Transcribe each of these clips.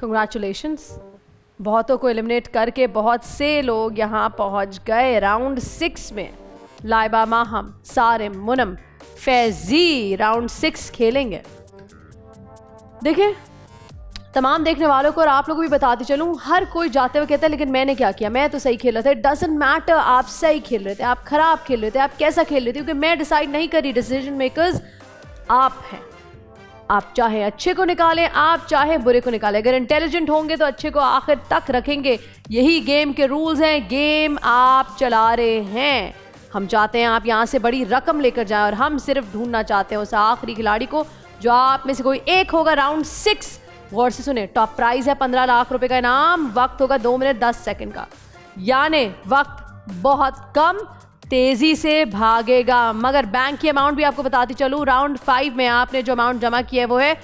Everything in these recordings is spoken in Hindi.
कंग्रेचुलेशंस, बहुतों को एलिमिनेट करके बहुत से लोग यहाँ पहुँच गए राउंड 6 में। लाइबा, माहम, सारिम, मुनम, फैजी राउंड 6 खेलेंगे। देखिए, तमाम देखने वालों को और आप लोगों को भी बताती चलूं, हर कोई जाते हुए कहता है लेकिन मैंने क्या किया, मैं तो सही खेल रहा था। इट डजंट मैटर आप सही खेल रहे थे, आप खराब खेल रहे थे, आप कैसा खेल रहे थे, क्योंकि मैं डिसाइड नहीं कर रही, डिसीजन मेकर्स आप हैं। आप चाहे अच्छे को निकालें, आप चाहे बुरे को निकालें। अगर इंटेलिजेंट होंगे तो अच्छे को आखिर तक रखेंगे। यही गेम के रूल्स हैं, गेम आप चला रहे हैं। हम चाहते हैं आप यहाँ से बड़ी रकम लेकर जाएं और हम सिर्फ ढूंढना चाहते हैं उस आखिरी खिलाड़ी को जो आप में से कोई एक होगा। राउंड 6 गौर से सुने, टॉप प्राइज है 15 लाख रुपए का इनाम। वक्त होगा 2 मिनट 10 सेकंड का, यानी वक्त बहुत कम, तेजी से भागेगा। मगर बैंक की अमाउंट भी आपको बताती चलूं, राउंड 5 में आपने जो अमाउंट जमा किया है वो है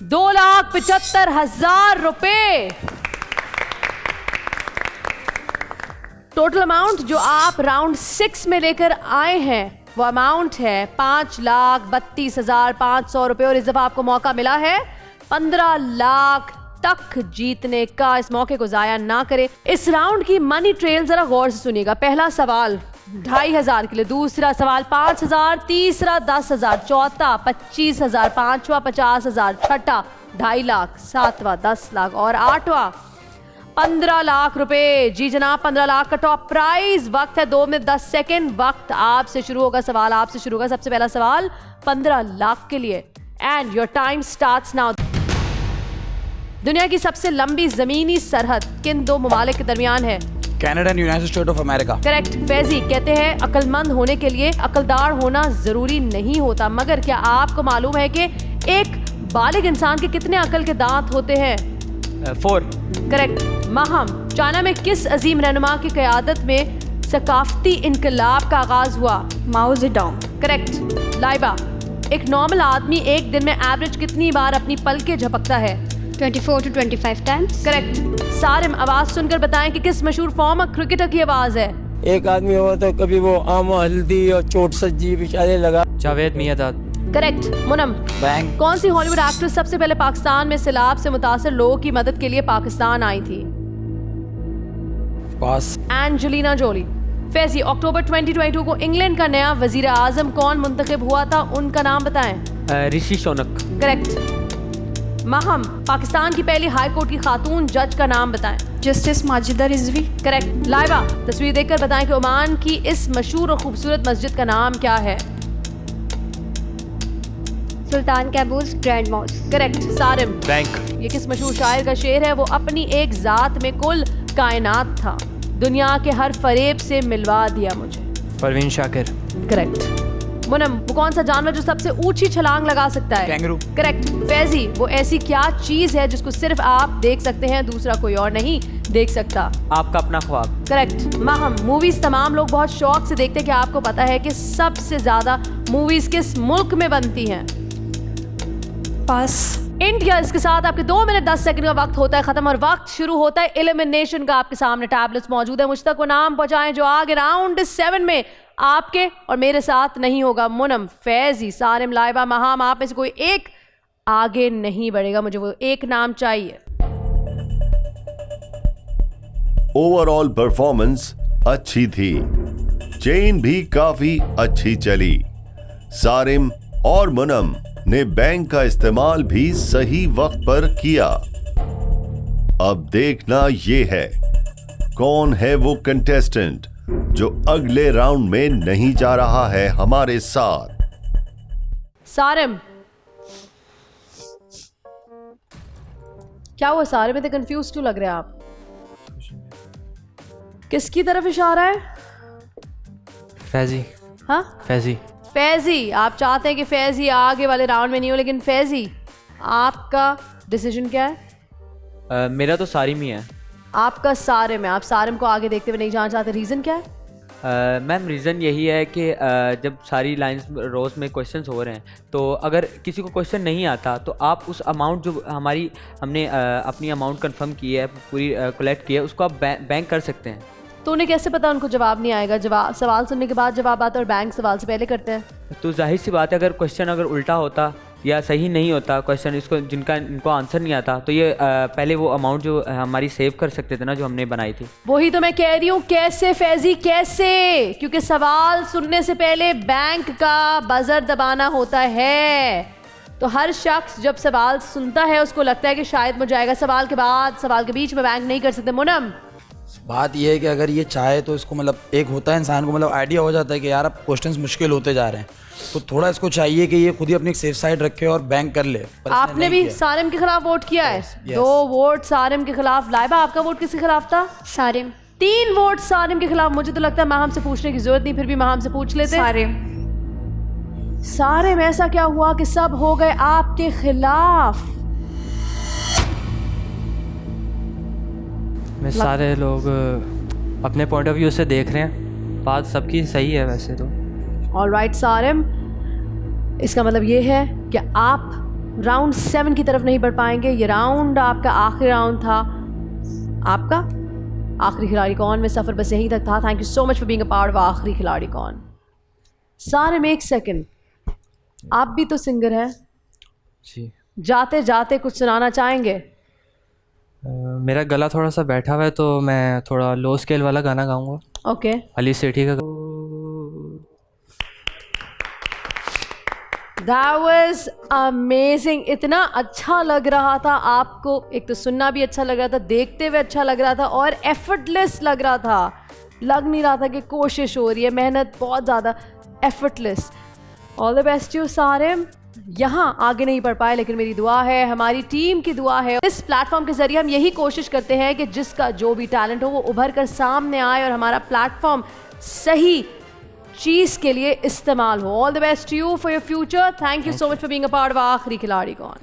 2,75,000 रुपए। टोटल अमाउंट जो आप राउंड 6 में लेकर आए हैं वो अमाउंट है 5,32,500 रुपए और इस दफा आपको मौका मिला है 15 लाख तक जीतने का। इस मौके को जाया ना करें। इस राउंड की मनी ट्रेल जरा गौर से सुनिएगा। पहला सवाल 2,500 के लिए, दूसरा सवाल 5,000, तीसरा 10,000, चौथा 25,000, पांचवा 50,000, छठा 2.5 लाख, सातवां 10 लाख और आठवां 15 लाख रुपए। जी जनाब, 15 लाख का टॉप प्राइज। वक्त है 2 मिनट 10 सेकेंड। वक्त आपसे शुरू होगा, सवाल आपसे शुरू होगा। सबसे पहला सवाल 15 लाख के लिए and your time starts now. दुनिया की सबसे लंबी जमीनी सरहद किन दो ममालिक के दरमियान है? Canada and United state of America. Correct. Faizi, कहते हैं अक्लमंद होने के लिए अकलदार होना जरूरी नहीं होता, मगर क्या आपको मालूम है कि एक बालिग इंसान के कितने अकल के दांत होते हैं? 4। करेक्ट। माहम, चाइना में किस अजीम रहनुमा की क़यादत में सकाफती इनकलाब का आगाज हुआ? माओ ज़ेडोंग। करेक्ट। लाइबा, एक नॉर्मल आदमी एक दिन में एवरेज कितनी बार अपनी पलकें झपकता है? 24 to 25 टाइम्स। करेक्ट। सारिम, आवाज सुनकर बताएं कि किस मशहूर फॉर्मर क्रिकेटर की आवाज है? एक आदमी हुआ तो कभी वो आम हल्दी और चोट सज्जी बेचारे लगा। जावेद मियादाद। करेक्ट। मुनम, बैंक। कौन सी हॉलीवुड एक्ट्रेस सबसे पहले पाकिस्तान में सैलाब से मुतासर लोगों की मदद के लिए पाकिस्तान आई थी? पास। Angelina Jolie. फैजी, अक्टूबर 2022 को इंग्लैंड का नया वजीर आजम कौन मुंतखब हुआ था? उनका नाम बताएं। ऋषि शौनक। करेक्ट। माहम, पाकिस्तान की पहली हाई कोर्ट की खातून जज का नाम बताएं। जस्टिस माजिदा रिजवी। करेक्ट। लाइबा, तस्वीर देखकर बताएं कि ओमान की इस मशहूर और खूबसूरत मस्जिद का नाम क्या है? Sultan Qaboos Grand Mosque. Correct. Sarim, bank. ये किस मशहूर शायर का शेर है? वो अपनी एक जात में कुल कायनात था, दुनिया के हर फरेब से मिलवा दिया मुझे। परवीन शाकिर। करेक्ट। मुनम, वो कौन सा जानवर जो सबसे ऊंची छलांग लगा सकता है? कैंगरू। करेक्ट। फैजी, वो ऐसी क्या चीज है जिसको सिर्फ आप देख सकते हैं, दूसरा कोई और नहीं देख सकता? आपका अपना ख्वाब। करेक्ट। माहम, मूवीज तमाम लोग बहुत शौक से देखते हैं, कि आपको पता है कि सबसे ज्यादा मूवीज किस मुल्क में बनती हैं? पास। इंडिया। इसके साथ आपके 2 मिनट 10 सेकंड का वक्त होता है खत्म और वक्त शुरू होता है एलिमिनेशन का। आपके सामने टैबलेट्स मौजूद है, मुझ तक वो नाम पहुंचाएं जो आगे राउंड 7 में आपके और मेरे साथ नहीं होगा। मुनम, फैजी, सारिम, लाइबा, महाम, आप में से कोई एक आगे नहीं बढ़ेगा। मुझे वो एक नाम चाहिए। ओवरऑल परफॉर्मेंस अच्छी थी, चेन भी काफी अच्छी चली। सारिम और मुनम ने बैंक का इस्तेमाल भी सही वक्त पर किया। अब देखना ये है कौन है वो कंटेस्टेंट जो अगले राउंड में नहीं जा रहा है हमारे साथ। सारिम, क्या हुआ? सारिम, इतने कंफ्यूज क्यों लग रहे हैं आप? किसकी तरफ इशारा है? फैजी। हाँ, फैजी। फैजी, आप चाहते हैं कि फैजी आगे वाले राउंड में नहीं हो, लेकिन फैजी आपका डिसीजन क्या है? मेरा तो सारिम ही है। आपका सारिम है, आप सारिम को आगे देखते हुए नहीं जाना चाहते, रीजन क्या है? मैम, रीज़न यही है कि जब सारी लाइंस रोज़ में क्वेश्चंस हो रहे हैं तो अगर किसी को क्वेश्चन नहीं आता तो आप उस अमाउंट जो हमने अपनी अमाउंट कंफर्म की है, पूरी कलेक्ट की है, उसको आप बैंक कर सकते हैं। तो उन्हें कैसे पता उनको जवाब नहीं आएगा? जवाब सवाल सुनने के बाद जवाब आता है और बैंक सवाल से पहले करते हैं। तो जाहिर सी बात है, अगर क्वेश्चन अगर उल्टा होता या सही नहीं होता क्वेश्चन, इसको जिनका इनको आंसर नहीं आता, तो ये पहले वो अमाउंट जो हमारी सेव कर सकते थे ना, जो हमने बनाई थी। वही तो मैं कह रही हूँ, कैसे फैजी कैसे? क्योंकि सवाल सुनने से पहले बैंक का बजर दबाना होता है। तो हर शख्स जब सवाल सुनता है उसको लगता है कि शायद मुझे आएगा, सवाल के बाद सवाल के बीच में बैंक नहीं कर सकते। मुनम, बात यह है कि अगर ये चाहे तो इसको मतलब एक होता है इंसान को मतलब आइडिया हो जाता है कि यार अब क्वेश्चंस मुश्किल होते जा रहे हैं, तो थोड़ा इसको चाहिए कि ये खुद ही अपनी एक सेफ साइड रखे और बैंक कर ले। पर इसने आपने नहीं भी किया। सारिम के खिलाफ वोट किया है। yes. 2 वोट सारिम के खिलाफ। लाइबा, आपका वोट किसके खिलाफ था? सारिम। 3 वोट सारिम के खिलाफ। मुझे तो लगता है माहम से पूछने की जरूरत नहीं, फिर भी माहम से पूछ लेते। सारिम, ऐसा क्या हुआ कि सब हो गए आपके खिलाफ? में सारे लोग अपने पॉइंट ऑफ व्यू से देख रहे हैं, बात सबकी सही है वैसे तो। ऑलराइट सारिम, इसका मतलब ये है कि आप राउंड 7 की तरफ नहीं बढ़ पाएंगे। ये राउंड आपका आखिरी राउंड था। आपका आखिरी खिलाड़ी कौन में सफ़र बस यहीं तक था। Thank you so much for being a part of आखिरी खिलाड़ी कौन। सारिम, एक सेकंड, आप भी तो सिंगर हैं, जी। जाते जाते कुछ सुनाना चाहेंगे? मेरा गला थोड़ा सा बैठा हुआ है तो मैं थोड़ा लो स्केल वाला गाना गाऊंगा। ओके। अली सेठी का। That was amazing. इतना अच्छा लग रहा था आपको, एक तो सुनना भी अच्छा लग रहा था, देखते हुए अच्छा लग रहा था और एफर्टलेस लग रहा था। लग नहीं रहा था कि कोशिश हो रही है, मेहनत बहुत ज़्यादा, effortless. All the best you Sarim. यहाँ आगे नहीं बढ़ पाए लेकिन मेरी दुआ है, हमारी टीम की दुआ है। इस प्लेटफॉर्म के जरिए हम यही कोशिश करते हैं कि जिसका जो भी टैलेंट हो वो उभर कर सामने आए और हमारा प्लेटफॉर्म सही चीज़ के लिए इस्तेमाल हो। All the best you for your future. Thank you so much for being a part of आखिरी खिलाड़ी कौन।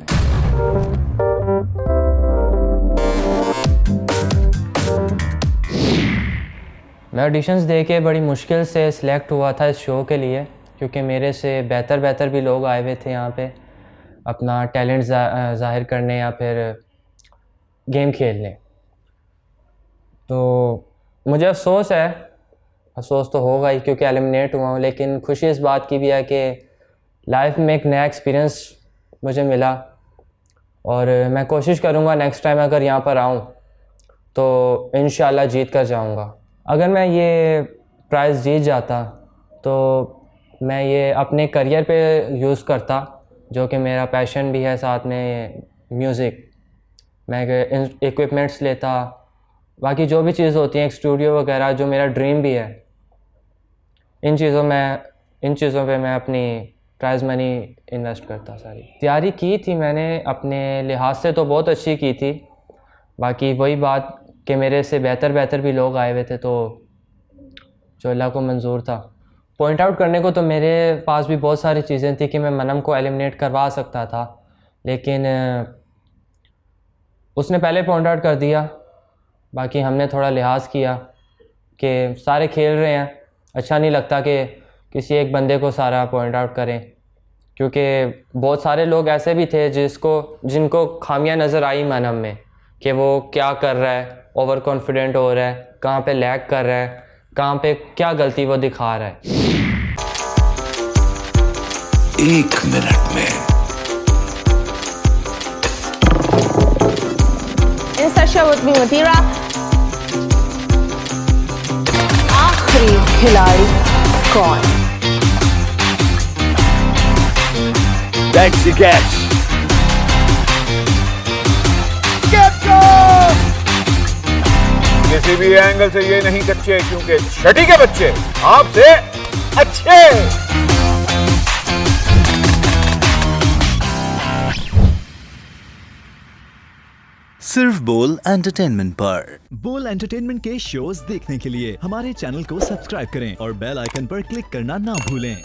मैं ऑडिशंस दे के बड़ी मुश्किल से सिलेक्ट हुआ था इस शो के लिए, क्योंकि मेरे से बेहतर भी लोग आए हुए थे यहाँ पे अपना टैलेंट ज़ाहिर करने या फिर गेम खेलने। तो मुझे अफसोस तो होगा ही क्योंकि एलिमिनेट हुआ हूँ, लेकिन खुशी इस बात की भी है कि लाइफ में एक नया एक्सपीरियंस मुझे मिला और मैं कोशिश करूँगा नेक्स्ट टाइम अगर यहाँ पर आऊँ तो इंशाल्लाह जीत कर जाऊँगा। अगर मैं ये प्राइज़ जीत जाता तो मैं ये अपने करियर पे यूज़ करता, जो कि मेरा पैशन भी है, साथ में म्यूज़िक। मैं इक्विपमेंट्स लेता, बाकी जो भी चीज़ होती हैं, एक स्टूडियो वगैरह, जो मेरा ड्रीम भी है। इन चीज़ों पे मैं अपनी प्राइज़ मनी इन्वेस्ट करता। सारी तैयारी की थी मैंने, अपने लिहाज से तो बहुत अच्छी की थी। बाकी वही बात कि मेरे से बेहतर भी लोग आए हुए थे, तो जो अल्लाह को मंजूर था। पॉइंट आउट करने को तो मेरे पास भी बहुत सारी चीज़ें थी कि मैं मनम को एलिमिनेट करवा सकता था, लेकिन उसने पहले पॉइंट आउट कर दिया। बाकी हमने थोड़ा लिहाज किया कि सारे खेल रहे हैं, अच्छा नहीं लगता कि किसी एक बंदे को सारा पॉइंट आउट करें, क्योंकि बहुत सारे लोग ऐसे भी थे जिनको खामियां नज़र आई मनम में कि वो क्या कर रहा है, ओवर कॉन्फिडेंट हो रहा है, कहाँ पे लैग कर रहा है, कहाँ पे क्या गलती वो दिखा रहा है। 1 मिनट में आखिरी खिलाड़ी कौन? That's the catch. किसी भी एंगल से ये नहीं कच्चे, क्योंकि छठी के बच्चे आपसे अच्छे। सिर्फ बोल एंटरटेनमेंट पर। बोल एंटरटेनमेंट के शोज देखने के लिए हमारे चैनल को सब्सक्राइब करें और बेल आइकन पर क्लिक करना ना भूलें।